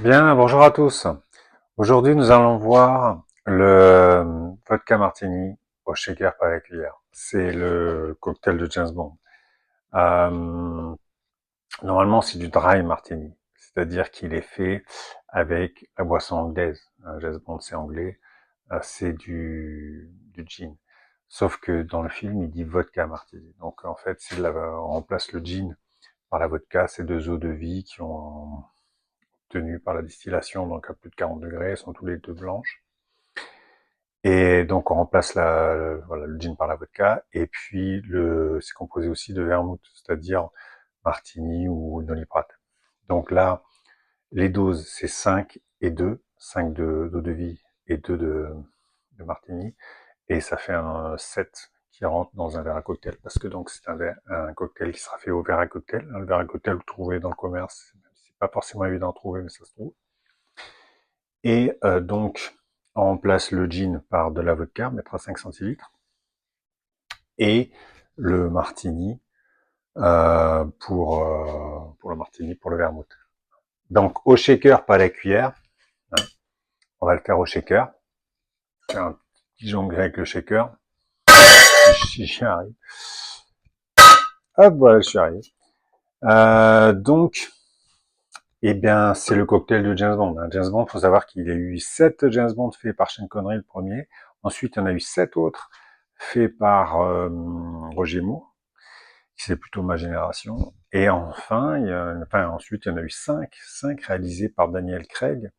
Bien, bonjour à tous. Aujourd'hui, nous allons voir le vodka martini au shaker par la cuillère. C'est le cocktail de James Bond. Euh, Normalement, c'est du dry martini, c'est-à-dire qu'il est fait avec la boisson anglaise. James Bond, c'est anglais, c'est du gin. Sauf que dans le film, il dit vodka martini. Donc, en fait, on remplace le gin par la vodka. C'est deux eaux de vie qui ont tenus par la distillation, donc à plus de 40 degrés, elles sont tous les deux blanches. Et donc on remplace voilà, le gin par la vodka, et puis c'est composé aussi de vermouth, c'est-à-dire martini ou noliprate. Donc là, les doses, c'est 5 et 2, 5 d'eau de vie et 2 de martini, et ça fait un 7 qui rentre dans un verre à cocktail, parce que donc c'est un cocktail qui sera fait au verre à cocktail. Le verre à cocktail, vous le trouvez dans le commerce, c'est pas forcément évident à trouver, mais ça se trouve. Et donc, on remplace le gin par de la vodka, mettre à 5 centilitres, et le martini pour le martini, pour le vermouth. Donc, au shaker, pas à la cuillère. Hein. On va le faire au shaker. Faire un petit jonglé avec le shaker. Si j'y arrive. Hop, voilà, je suis arrivé. Donc, eh bien, c'est le cocktail de James Bond. James Bond, il faut savoir qu'il y a eu 7 James Bond faits par Sean Connery, le premier. Ensuite, il y en a eu 7 autres faits par Roger Moore, qui c'est plutôt ma génération. Et enfin, ensuite, il y en a eu 5 réalisés par Daniel Craig.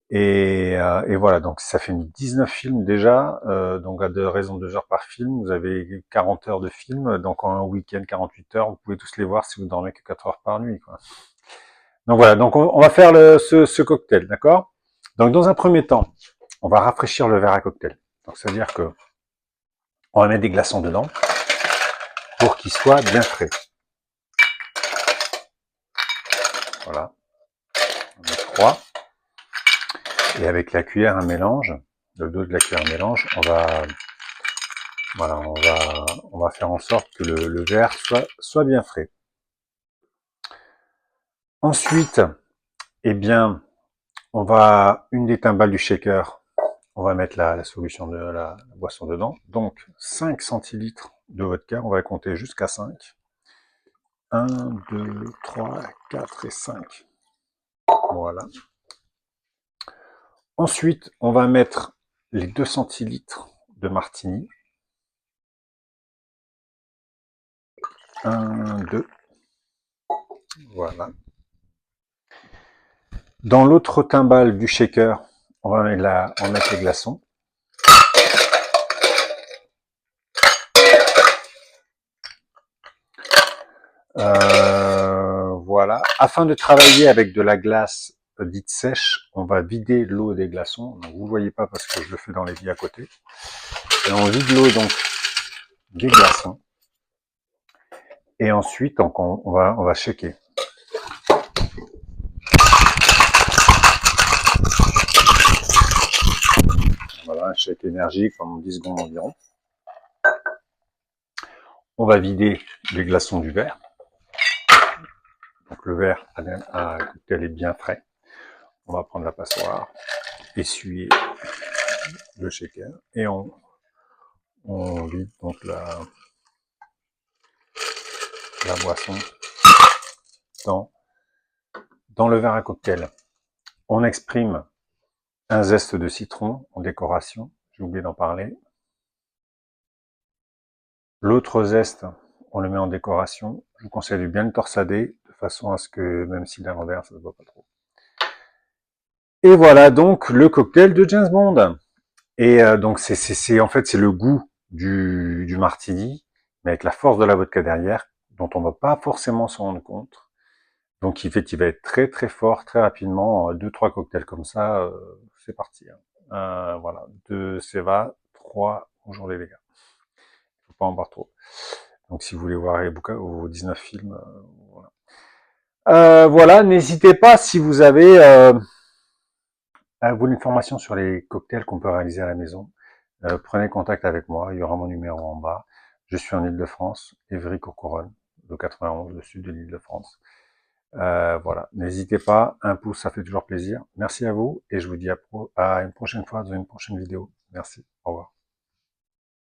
Et voilà, donc ça fait 19 films déjà, donc à de raison de 2 heures par film, vous avez 40 heures de film, donc en un week-end, 48 heures, vous pouvez tous les voir si vous dormez que 4 heures par nuit, quoi. Donc voilà, donc on va faire ce cocktail, d'accord? Donc dans un premier temps, on va rafraîchir le verre à cocktail. Donc c'est-à-dire que on va mettre des glaçons dedans pour qu'il soit bien frais. Voilà, on met 3. Et avec la cuillère un mélange, le dos de la cuillère un mélange, voilà, on va faire en sorte que le verre soit bien frais. Ensuite, eh bien, une des timbales du shaker, on va mettre la solution de la boisson dedans. Donc, 5 centilitres de vodka, on va compter jusqu'à 5. 1, 2, 3, 4 et 5. Voilà. Ensuite, on va mettre les 2 centilitres de martini. 1, 2. Voilà. Dans l'autre timbale du shaker, on va mettre les glaçons. Voilà. Afin de travailler avec de la glace dite sèche, on va vider l'eau des glaçons. Donc, vous ne voyez pas parce que je le fais dans les billes à côté. Et on vide l'eau donc des glaçons. Et ensuite, donc, on va shaker. Voilà, un shake énergique pendant 10 secondes environ. On va vider les glaçons du verre. Donc le verre à cocktail est bien frais. On va prendre la passoire, essuyer le shaker et on vide donc la boisson dans, dans le verre à cocktail. On exprime un zeste de citron en décoration, j'ai oublié d'en parler. L'autre zeste, on le met en décoration. Je vous conseille de bien le torsader, de façon à ce que, même s'il est à l'envers, ça ne se voit pas trop. Et voilà donc le cocktail de James Bond. Et donc en fait c'est le goût du martini, mais avec la force de la vodka derrière, dont on ne va pas forcément s'en rendre compte. Donc il va être très très fort, très rapidement, 2-3 cocktails comme ça, c'est parti. Voilà, 2 Ceva, 3, bonjour les gars. Faut pas en boire trop. Donc si vous voulez voir les bouquins, vos 19 films, voilà. Voilà, n'hésitez pas si vous avez vous une formation sur les cocktails qu'on peut réaliser à la maison. Prenez contact avec moi, il y aura mon numéro en bas. Je suis en Ile-de-France, Évry-Courcouronnes, le 91, le sud de l'Ile-de-France. Voilà, n'hésitez pas, un pouce, ça fait toujours plaisir. Merci à vous et je vous dis à une prochaine fois dans une prochaine vidéo. Merci, au revoir.